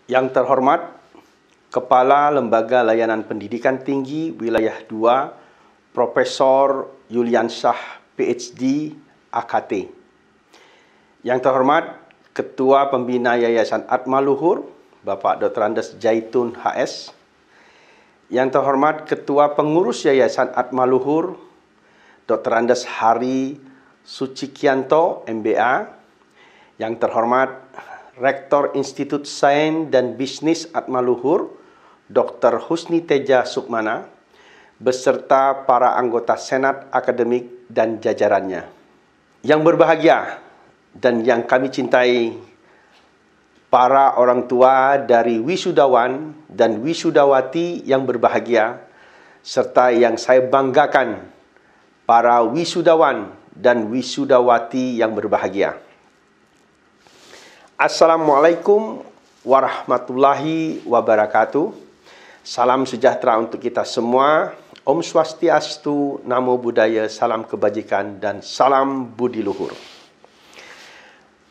Yang terhormat Kepala Lembaga Layanan Pendidikan Tinggi Wilayah 2, Profesor Yuliansyah, PhD, AKT. Yang terhormat Ketua Pembina Yayasan Atmaluhur, Bapak Dr. Andes Jaitun, HS. Yang terhormat Ketua Pengurus Yayasan Atmaluhur, Dr. Andes Hari Sucikianto, MBA. Yang terhormat Rektor Institut Sains dan Bisnis Atmaluhur, Dr. Husni Teja Sukmana, beserta para anggota Senat Akademik dan jajarannya. Yang berbahagia dan yang kami cintai, para orang tua dari wisudawan dan wisudawati yang berbahagia, serta yang saya banggakan, para wisudawan dan wisudawati yang berbahagia. Assalamualaikum warahmatullahi wabarakatuh. Salam sejahtera untuk kita semua. Om Swastiastu, Namo Buddhaya, salam kebajikan, dan salam budi luhur.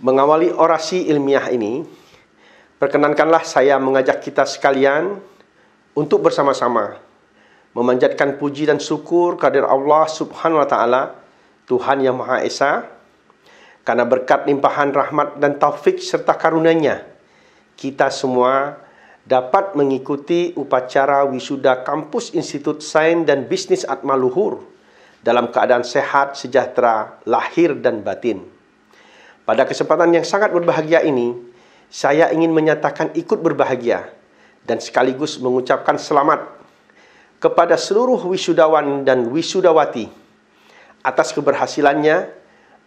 Mengawali orasi ilmiah ini, perkenankanlah saya mengajak kita sekalian untuk bersama-sama memanjatkan puji dan syukur kehadirat Allah Subhanahu wa Ta'ala, Tuhan Yang Maha Esa, karena berkat limpahan rahmat dan taufik serta karunia-Nya, kita semua dapat mengikuti upacara wisuda Kampus Institut Sains dan Bisnis Atmaluhur dalam keadaan sehat, sejahtera, lahir dan batin. Pada kesempatan yang sangat berbahagia ini, saya ingin menyatakan ikut berbahagia dan sekaligus mengucapkan selamat kepada seluruh wisudawan dan wisudawati atas keberhasilannya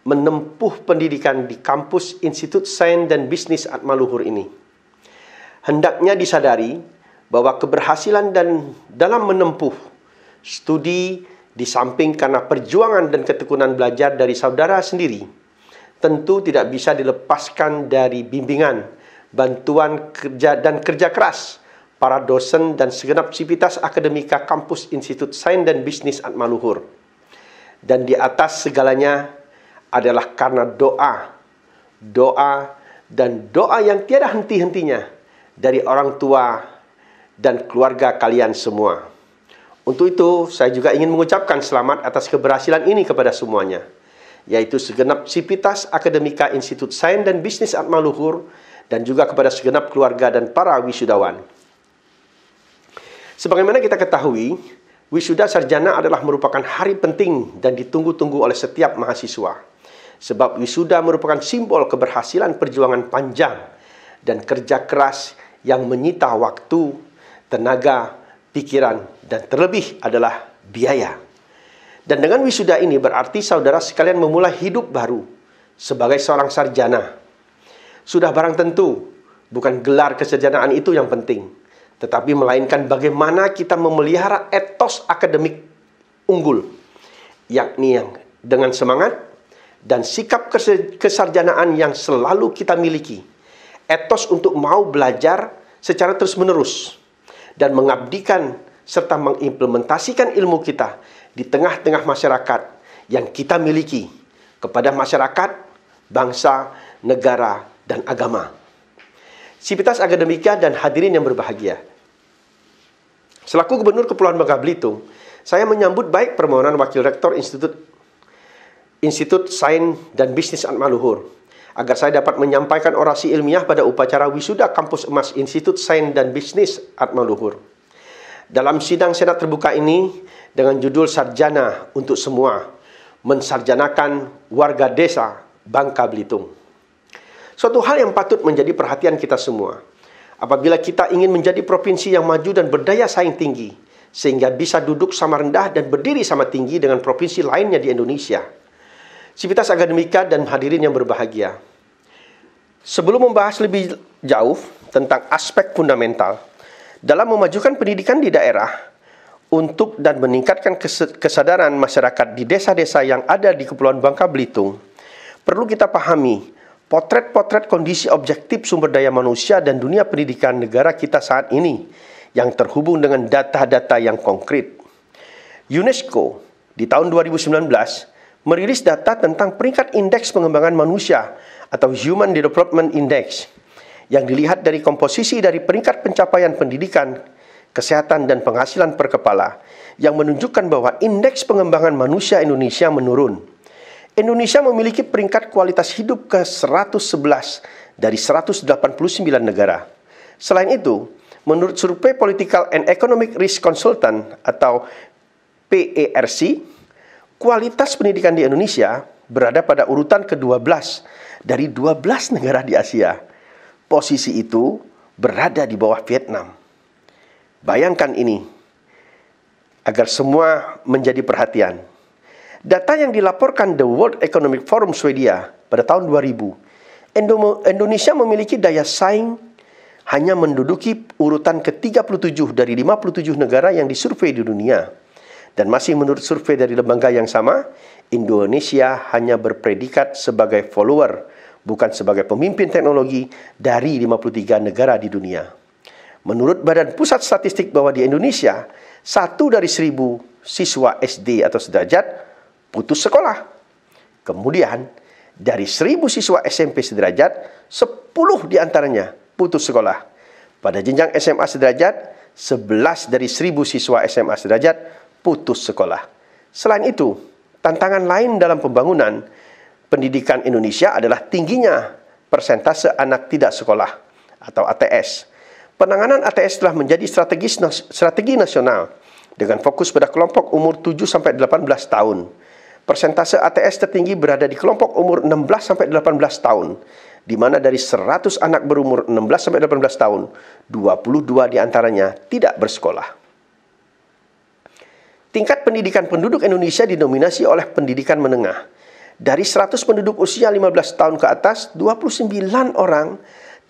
menempuh pendidikan di Kampus Institut Sains dan Bisnis Atmaluhur ini. Hendaknya disadari bahwa keberhasilan dan dalam menempuh studi di samping karena perjuangan dan ketekunan belajar dari saudara sendiri, tentu tidak bisa dilepaskan dari bimbingan, bantuan kerja dan kerja keras para dosen dan segenap sivitas akademika Kampus Institut Sains dan Bisnis Atmaluhur. Dan di atas segalanya adalah karena doa yang tiada henti-hentinya dari orang tua dan keluarga kalian semua. Untuk itu, saya juga ingin mengucapkan selamat atas keberhasilan ini kepada semuanya, yaitu segenap sivitas akademika Institut Sains dan Bisnis Atmaluhur, dan juga kepada segenap keluarga dan para wisudawan. Sebagaimana kita ketahui, wisuda sarjana adalah merupakan hari penting dan ditunggu-tunggu oleh setiap mahasiswa. Sebab wisuda merupakan simbol keberhasilan perjuangan panjang dan kerja keras yang menyita waktu, tenaga, pikiran, dan terlebih adalah biaya. Dan dengan wisuda ini berarti saudara sekalian memulai hidup baru sebagai seorang sarjana. Sudah barang tentu, bukan gelar kesarjanaan itu yang penting, tetapi melainkan bagaimana kita memelihara etos akademik unggul, yakni yang dengan semangat dan sikap kesarjanaan yang selalu kita miliki. Etos untuk mau belajar secara terus-menerus dan mengabdikan serta mengimplementasikan ilmu kita di tengah-tengah masyarakat yang kita miliki kepada masyarakat, bangsa, negara, dan agama. Sivitas akademika dan hadirin yang berbahagia, selaku Gubernur Kepulauan Bangka Belitung, saya menyambut baik permohonan Wakil Rektor Institut Sains dan Bisnis Atmaluhur agar saya dapat menyampaikan orasi ilmiah pada upacara wisuda Kampus Emas Institut Sains dan Bisnis Atmaluhur. Dalam sidang senat terbuka ini dengan judul Sarjana untuk Semua, mensarjanakan warga desa Bangka Belitung. Suatu hal yang patut menjadi perhatian kita semua. Apabila kita ingin menjadi provinsi yang maju dan berdaya saing tinggi, sehingga bisa duduk sama rendah dan berdiri sama tinggi dengan provinsi lainnya di Indonesia. Sivitas akademika dan hadirin yang berbahagia, sebelum membahas lebih jauh tentang aspek fundamental dalam memajukan pendidikan di daerah untuk dan meningkatkan kesadaran masyarakat di desa-desa yang ada di Kepulauan Bangka Belitung, perlu kita pahami potret-potret kondisi objektif sumber daya manusia dan dunia pendidikan negara kita saat ini yang terhubung dengan data-data yang konkret. UNESCO di tahun 2019 merilis data tentang peringkat indeks pengembangan manusia atau Human Development Index yang dilihat dari komposisi dari peringkat pencapaian pendidikan, kesehatan dan penghasilan per kepala yang menunjukkan bahwa indeks pengembangan manusia Indonesia menurun. Indonesia memiliki peringkat kualitas hidup ke-111 dari 189 negara. Selain itu, menurut survei Political and Economic Risk Consultant atau PERC, kualitas pendidikan di Indonesia berada pada urutan ke-12 dari 12 negara di Asia. Posisi itu berada di bawah Vietnam. Bayangkan ini, agar semua menjadi perhatian. Data yang dilaporkan The World Economic Forum Swedia pada tahun 2000, Indonesia memiliki daya saing hanya menduduki urutan ke-37 dari 57 negara yang disurvei di dunia. Dan masih menurut survei dari lembaga yang sama, Indonesia hanya berpredikat sebagai follower, bukan sebagai pemimpin teknologi dari 53 negara di dunia. Menurut Badan Pusat Statistik bahwa di Indonesia, 1 dari 1000 siswa SD atau sederajat putus sekolah. Kemudian, dari 1000 siswa SMP sederajat, 10 diantaranya putus sekolah. Pada jenjang SMA sederajat, 11 dari 1000 siswa SMA sederajat putus sekolah. Selain itu, tantangan lain dalam pembangunan pendidikan Indonesia adalah tingginya persentase anak tidak sekolah atau ATS. Penanganan ATS telah menjadi strategi nasional dengan fokus pada kelompok umur 7-18 tahun. Persentase ATS tertinggi berada di kelompok umur 16-18 tahun, di mana dari 100 anak berumur 16-18 tahun, 22 diantaranya tidak bersekolah. Tingkat pendidikan penduduk Indonesia didominasi oleh pendidikan menengah. Dari 100 penduduk usia 15 tahun ke atas, 29 orang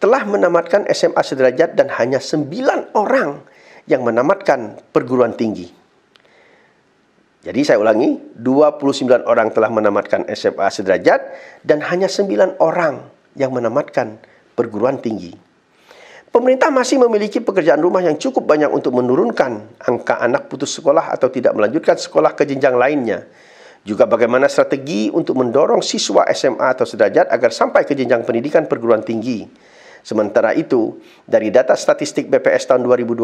telah menamatkan SMA sederajat dan hanya 9 orang yang menamatkan perguruan tinggi. Jadi saya ulangi, 29 orang telah menamatkan SMA sederajat dan hanya 9 orang yang menamatkan perguruan tinggi. Pemerintah masih memiliki pekerjaan rumah yang cukup banyak untuk menurunkan angka anak putus sekolah atau tidak melanjutkan sekolah ke jenjang lainnya. Juga bagaimana strategi untuk mendorong siswa SMA atau sederajat agar sampai ke jenjang pendidikan perguruan tinggi. Sementara itu, dari data statistik BPS tahun 2020,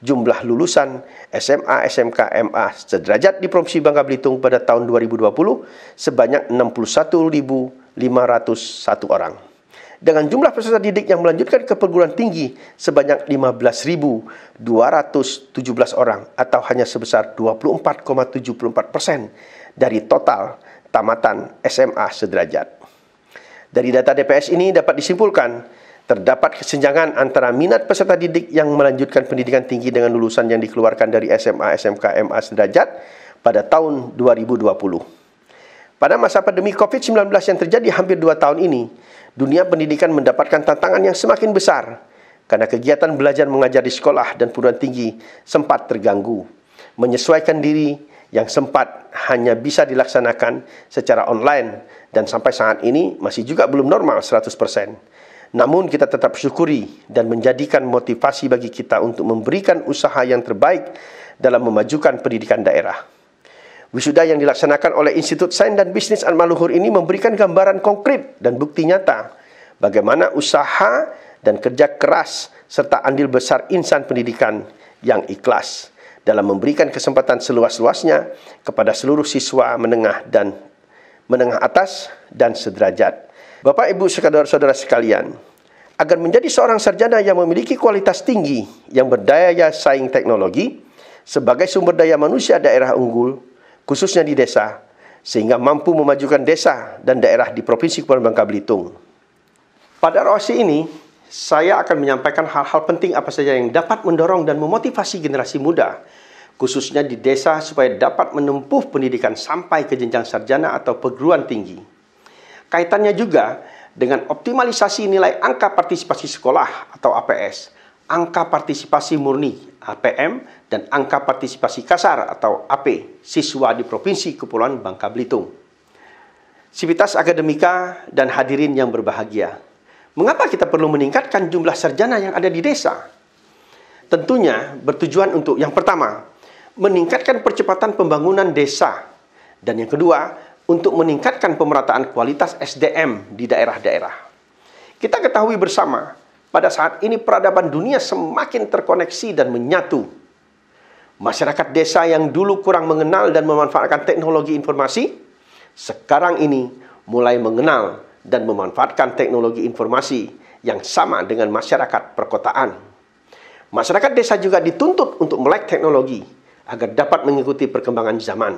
jumlah lulusan SMA, SMK, MA sederajat di Provinsi Bangka Belitung pada tahun 2020 sebanyak 61.501 orang. Dengan jumlah peserta didik yang melanjutkan ke perguruan tinggi sebanyak 15.217 orang atau hanya sebesar 24,74% dari total tamatan SMA sederajat. Dari data DPS ini dapat disimpulkan terdapat kesenjangan antara minat peserta didik yang melanjutkan pendidikan tinggi dengan lulusan yang dikeluarkan dari SMA, SMK, MA sederajat pada tahun 2020. Pada masa pandemi COVID-19 yang terjadi hampir 2 tahun ini, dunia pendidikan mendapatkan tantangan yang semakin besar karena kegiatan belajar mengajar di sekolah dan perguruan tinggi sempat terganggu. Menyesuaikan diri yang sempat hanya bisa dilaksanakan secara online dan sampai saat ini masih juga belum normal 100%. Namun kita tetap syukuri dan menjadikan motivasi bagi kita untuk memberikan usaha yang terbaik dalam memajukan pendidikan daerah. Wisuda yang dilaksanakan oleh Institut Sains dan Bisnis Al-Maluhur ini memberikan gambaran konkret dan bukti nyata bagaimana usaha dan kerja keras serta andil besar insan pendidikan yang ikhlas dalam memberikan kesempatan seluas-luasnya kepada seluruh siswa menengah atas dan sederajat. Bapak, Ibu, saudara-saudara sekalian, agar menjadi seorang sarjana yang memiliki kualitas tinggi yang berdaya saing teknologi sebagai sumber daya manusia daerah unggul, khususnya di desa, sehingga mampu memajukan desa dan daerah di Provinsi Kepulauan Bangka Belitung. Pada orasi ini, saya akan menyampaikan hal-hal penting apa saja yang dapat mendorong dan memotivasi generasi muda, khususnya di desa supaya dapat menempuh pendidikan sampai ke jenjang sarjana atau perguruan tinggi. Kaitannya juga dengan optimalisasi nilai angka partisipasi sekolah atau APS, angka partisipasi murni APM, dan angka partisipasi kasar atau AP siswa di Provinsi Kepulauan Bangka Belitung. Sivitas akademika dan hadirin yang berbahagia, mengapa kita perlu meningkatkan jumlah sarjana yang ada di desa? Tentunya bertujuan untuk yang pertama, meningkatkan percepatan pembangunan desa, dan yang kedua, untuk meningkatkan pemerataan kualitas SDM di daerah-daerah. Kita ketahui bersama, pada saat ini peradaban dunia semakin terkoneksi dan menyatu. Masyarakat desa yang dulu kurang mengenal dan memanfaatkan teknologi informasi, sekarang ini mulai mengenal dan memanfaatkan teknologi informasi yang sama dengan masyarakat perkotaan. Masyarakat desa juga dituntut untuk melek teknologi agar dapat mengikuti perkembangan zaman.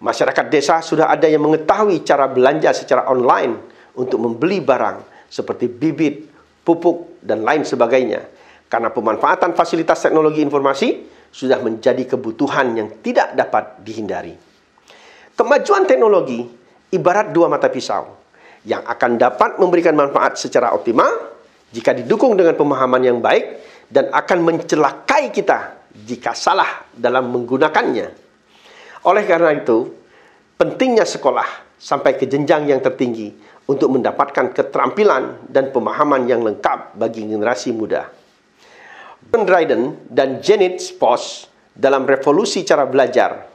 Masyarakat desa sudah ada yang mengetahui cara belanja secara online untuk membeli barang seperti bibit, pupuk, dan lain sebagainya. Karena pemanfaatan fasilitas teknologi informasi sudah menjadi kebutuhan yang tidak dapat dihindari. Kemajuan teknologi ibarat dua mata pisau yang akan dapat memberikan manfaat secara optimal jika didukung dengan pemahaman yang baik dan akan mencelakai kita jika salah dalam menggunakannya. Oleh karena itu, pentingnya sekolah sampai ke jenjang yang tertinggi untuk mendapatkan keterampilan dan pemahaman yang lengkap bagi generasi muda. Ben Dryden dan Janet Post dalam Revolusi Cara Belajar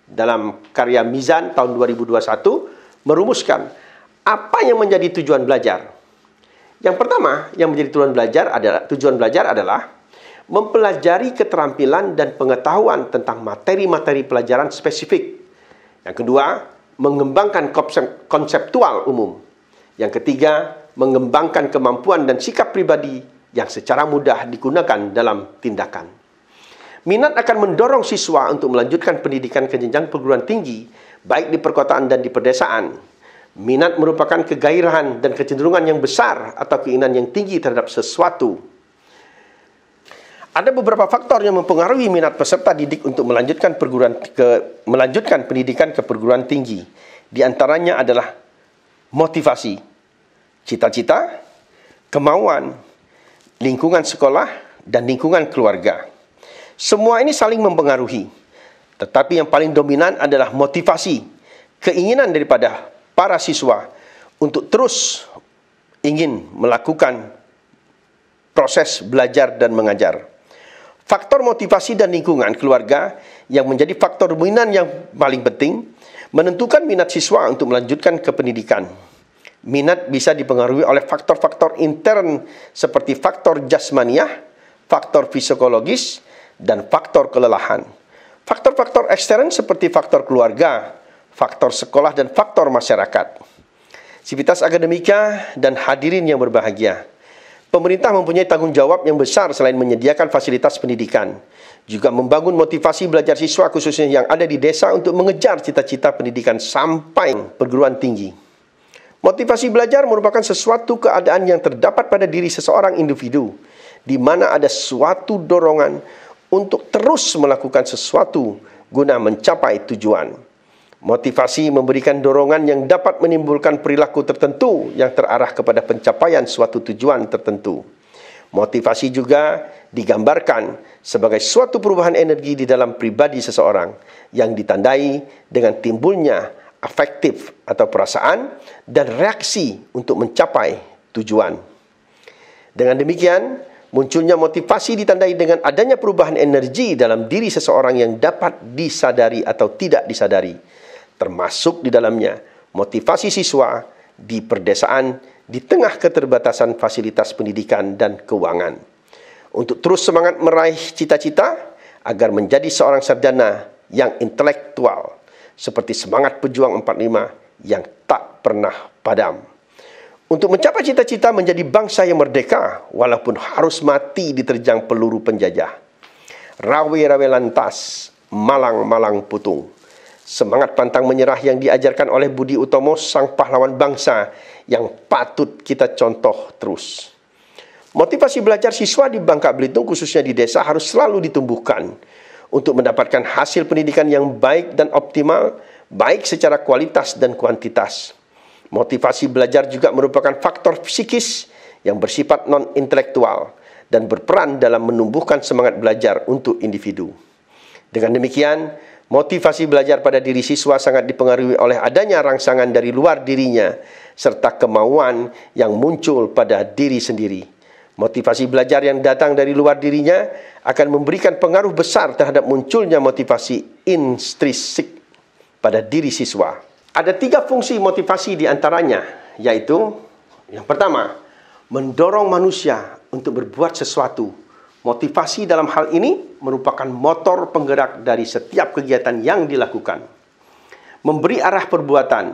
dalam karya Mizan tahun 2021 merumuskan apa yang menjadi tujuan belajar. Yang pertama yang menjadi tujuan belajar adalah mempelajari keterampilan dan pengetahuan tentang materi-materi pelajaran spesifik. Yang kedua, mengembangkan konseptual umum. Yang ketiga, mengembangkan kemampuan dan sikap pribadi yang secara mudah digunakan dalam tindakan. Minat akan mendorong siswa untuk melanjutkan pendidikan ke jenjang perguruan tinggi, baik di perkotaan dan di pedesaan. Minat merupakan kegairahan dan kecenderungan yang besar atau keinginan yang tinggi terhadap sesuatu. Ada beberapa faktor yang mempengaruhi minat peserta didik untuk melanjutkan pendidikan ke perguruan tinggi. Di antaranya adalah motivasi, cita-cita, kemauan, lingkungan sekolah, dan lingkungan keluarga. Semua ini saling mempengaruhi. Tetapi yang paling dominan adalah motivasi, keinginan daripada para siswa untuk terus ingin melakukan proses belajar dan mengajar. Faktor motivasi dan lingkungan keluarga yang menjadi faktor dominan yang paling penting menentukan minat siswa untuk melanjutkan ke pendidikan. Minat bisa dipengaruhi oleh faktor-faktor intern seperti faktor jasmaniah, faktor psikologis, dan faktor kelelahan. Faktor-faktor ekstern seperti faktor keluarga, faktor sekolah, dan faktor masyarakat. Sivitas akademika dan hadirin yang berbahagia, pemerintah mempunyai tanggung jawab yang besar selain menyediakan fasilitas pendidikan, juga membangun motivasi belajar siswa khususnya yang ada di desa untuk mengejar cita-cita pendidikan sampai perguruan tinggi. Motivasi belajar merupakan sesuatu keadaan yang terdapat pada diri seseorang individu, di mana ada suatu dorongan untuk terus melakukan sesuatu guna mencapai tujuan. Motivasi memberikan dorongan yang dapat menimbulkan perilaku tertentu yang terarah kepada pencapaian suatu tujuan tertentu. Motivasi juga digambarkan sebagai suatu perubahan energi di dalam pribadi seseorang yang ditandai dengan timbulnya afektif atau perasaan dan reaksi untuk mencapai tujuan. Dengan demikian, munculnya motivasi ditandai dengan adanya perubahan energi dalam diri seseorang yang dapat disadari atau tidak disadari. Termasuk di dalamnya motivasi siswa di perdesaan di tengah keterbatasan fasilitas pendidikan dan keuangan. Untuk terus semangat meraih cita-cita agar menjadi seorang sarjana yang intelektual, seperti semangat pejuang 45 yang tak pernah padam. Untuk mencapai cita-cita menjadi bangsa yang merdeka, walaupun harus mati diterjang peluru penjajah. Rawe-rawe lantas, malang-malang putung. Semangat pantang menyerah yang diajarkan oleh Budi Utomo, sang pahlawan bangsa yang patut kita contoh terus. Motivasi belajar siswa di Bangka Belitung, khususnya di desa, harus selalu ditumbuhkan untuk mendapatkan hasil pendidikan yang baik dan optimal, baik secara kualitas dan kuantitas. Motivasi belajar juga merupakan faktor psikis yang bersifat non-intelektual dan berperan dalam menumbuhkan semangat belajar untuk individu. Dengan demikian, motivasi belajar pada diri siswa sangat dipengaruhi oleh adanya rangsangan dari luar dirinya, serta kemauan yang muncul pada diri sendiri. Motivasi belajar yang datang dari luar dirinya akan memberikan pengaruh besar terhadap munculnya motivasi intrinsik pada diri siswa. Ada 3 fungsi motivasi di antaranya, yaitu yang pertama, mendorong manusia untuk berbuat sesuatu. Motivasi dalam hal ini merupakan motor penggerak dari setiap kegiatan yang dilakukan. Memberi arah perbuatan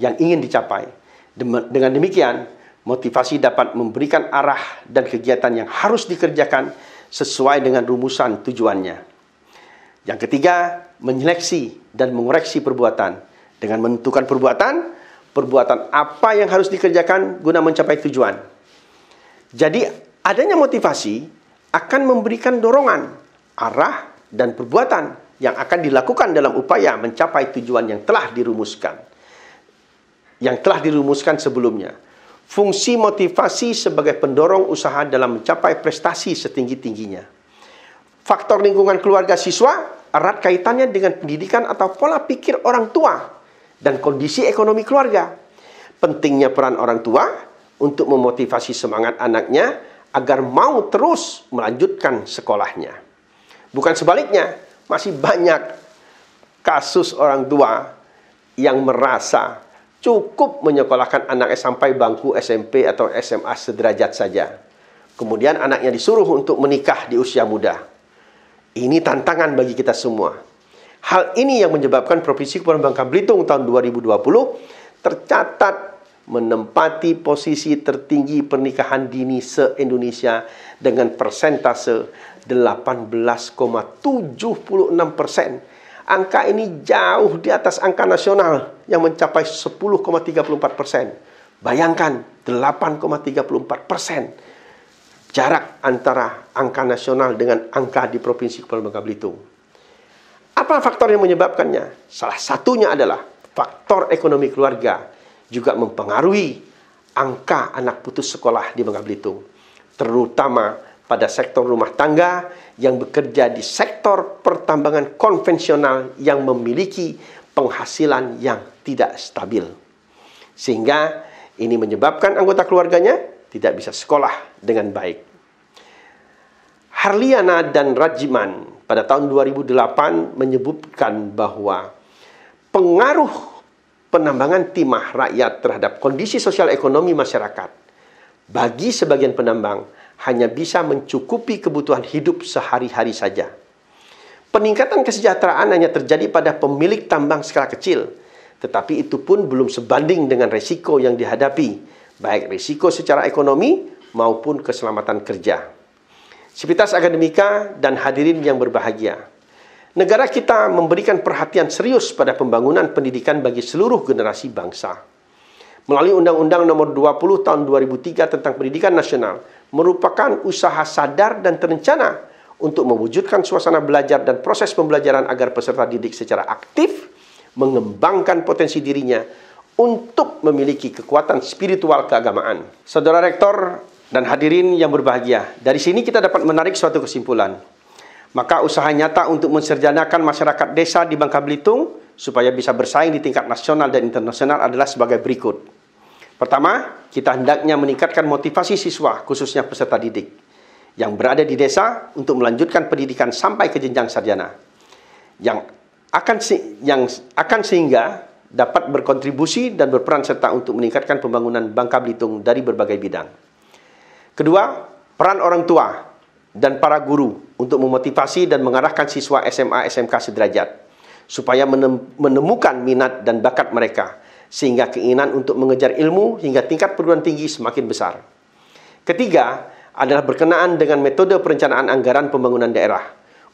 yang ingin dicapai. Dengan demikian, motivasi dapat memberikan arah dan kegiatan yang harus dikerjakan sesuai dengan rumusan tujuannya. Yang ketiga, menyeleksi dan mengoreksi perbuatan. Dengan menentukan perbuatan apa yang harus dikerjakan guna mencapai tujuan. Jadi, adanya motivasi akan memberikan dorongan, arah, dan perbuatan yang akan dilakukan dalam upaya mencapai tujuan yang telah dirumuskan. Yang telah dirumuskan sebelumnya. Fungsi motivasi sebagai pendorong usaha dalam mencapai prestasi setinggi-tingginya. Faktor lingkungan keluarga siswa erat kaitannya dengan pendidikan atau pola pikir orang tua dan kondisi ekonomi keluarga. Pentingnya peran orang tua untuk memotivasi semangat anaknya agar mau terus melanjutkan sekolahnya. Bukan sebaliknya, masih banyak kasus orang tua yang merasa cukup menyekolahkan anaknya sampai bangku SMP atau SMA sederajat saja. Kemudian anaknya disuruh untuk menikah di usia muda. Ini tantangan bagi kita semua. Hal ini yang menyebabkan Provinsi Kepulauan Bangka Belitung tahun 2020 tercatat menempati posisi tertinggi pernikahan dini se-Indonesia dengan persentase 18,76%. Angka ini jauh di atas angka nasional yang mencapai 10,34%. Bayangkan 8,34% jarak antara angka nasional dengan angka di Provinsi Kepulauan Bangka Belitung. Apa faktor yang menyebabkannya? Salah satunya adalah faktor ekonomi keluarga juga mempengaruhi angka anak putus sekolah di Bangka Belitung, terutama pada sektor rumah tangga yang bekerja di sektor pertambangan konvensional yang memiliki penghasilan yang tidak stabil. Sehingga ini menyebabkan anggota keluarganya tidak bisa sekolah dengan baik. Harliana dan Rajiman pada tahun 2008 menyebutkan bahwa pengaruh penambangan timah rakyat terhadap kondisi sosial ekonomi masyarakat bagi sebagian penambang hanya bisa mencukupi kebutuhan hidup sehari-hari saja. Peningkatan kesejahteraan hanya terjadi pada pemilik tambang skala kecil, tetapi itu pun belum sebanding dengan risiko yang dihadapi, baik risiko secara ekonomi maupun keselamatan kerja. Sivitas Akademika dan hadirin yang berbahagia, negara kita memberikan perhatian serius pada pembangunan pendidikan bagi seluruh generasi bangsa. Melalui Undang-Undang Nomor 20 Tahun 2003 tentang Pendidikan Nasional, merupakan usaha sadar dan terencana untuk mewujudkan suasana belajar dan proses pembelajaran agar peserta didik secara aktif mengembangkan potensi dirinya untuk memiliki kekuatan spiritual keagamaan. Saudara Rektor dan hadirin yang berbahagia, dari sini kita dapat menarik suatu kesimpulan. Maka usaha nyata untuk menserjanakan masyarakat desa di Bangka Belitung supaya bisa bersaing di tingkat nasional dan internasional adalah sebagai berikut. Pertama, kita hendaknya meningkatkan motivasi siswa, khususnya peserta didik, yang berada di desa untuk melanjutkan pendidikan sampai ke jenjang sarjana. Yang akan sehingga dapat berkontribusi dan berperan serta untuk meningkatkan pembangunan Bangka Belitung dari berbagai bidang. Kedua, peran orang tua dan para guru untuk memotivasi dan mengarahkan siswa SMA SMK sederajat supaya menemukan minat dan bakat mereka sehingga keinginan untuk mengejar ilmu hingga tingkat perguruan tinggi semakin besar. Ketiga adalah berkenaan dengan metode perencanaan anggaran pembangunan daerah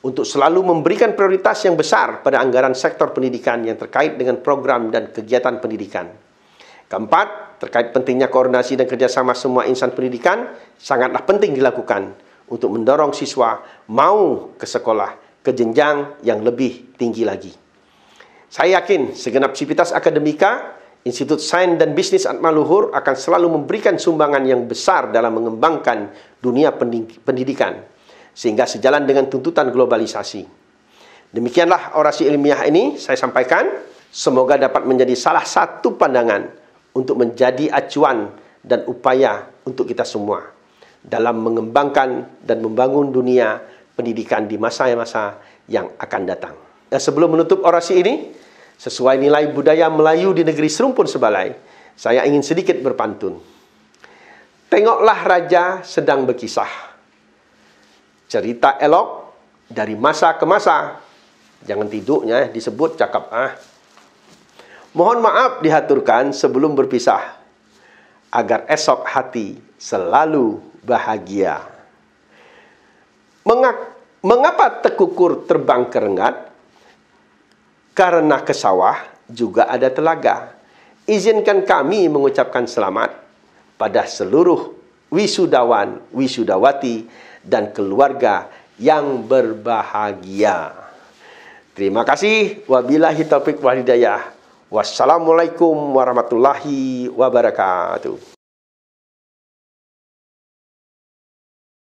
untuk selalu memberikan prioritas yang besar pada anggaran sektor pendidikan yang terkait dengan program dan kegiatan pendidikan. Keempat, terkait pentingnya koordinasi dan kerjasama semua insan pendidikan sangatlah penting dilakukan untuk mendorong siswa mau ke sekolah ke jenjang yang lebih tinggi lagi. Saya yakin segenap sivitas akademika, Institut Sains dan Bisnis Atmaluhur akan selalu memberikan sumbangan yang besar dalam mengembangkan dunia pendidikan, sehingga sejalan dengan tuntutan globalisasi. Demikianlah orasi ilmiah ini saya sampaikan. Semoga dapat menjadi salah satu pandangan untuk menjadi acuan dan upaya untuk kita semua dalam mengembangkan dan membangun dunia pendidikan di masa-masa yang akan datang. Dan sebelum menutup orasi ini, sesuai nilai budaya Melayu di negeri serumpun sebalai, saya ingin sedikit berpantun. Tengoklah raja sedang berkisah. Cerita elok dari masa ke masa. Jangan tiduknya disebut cakap Mohon maaf dihaturkan sebelum berpisah, agar esok hati selalu bahagia. Mengapa tekukur terbang kerengat? Karena ke sawah juga ada telaga. Izinkan kami mengucapkan selamat pada seluruh wisudawan, wisudawati, dan keluarga yang berbahagia. Terima kasih. Wabillahi taufiq wal hidayah. Wassalamualaikum warahmatullahi wabarakatuh.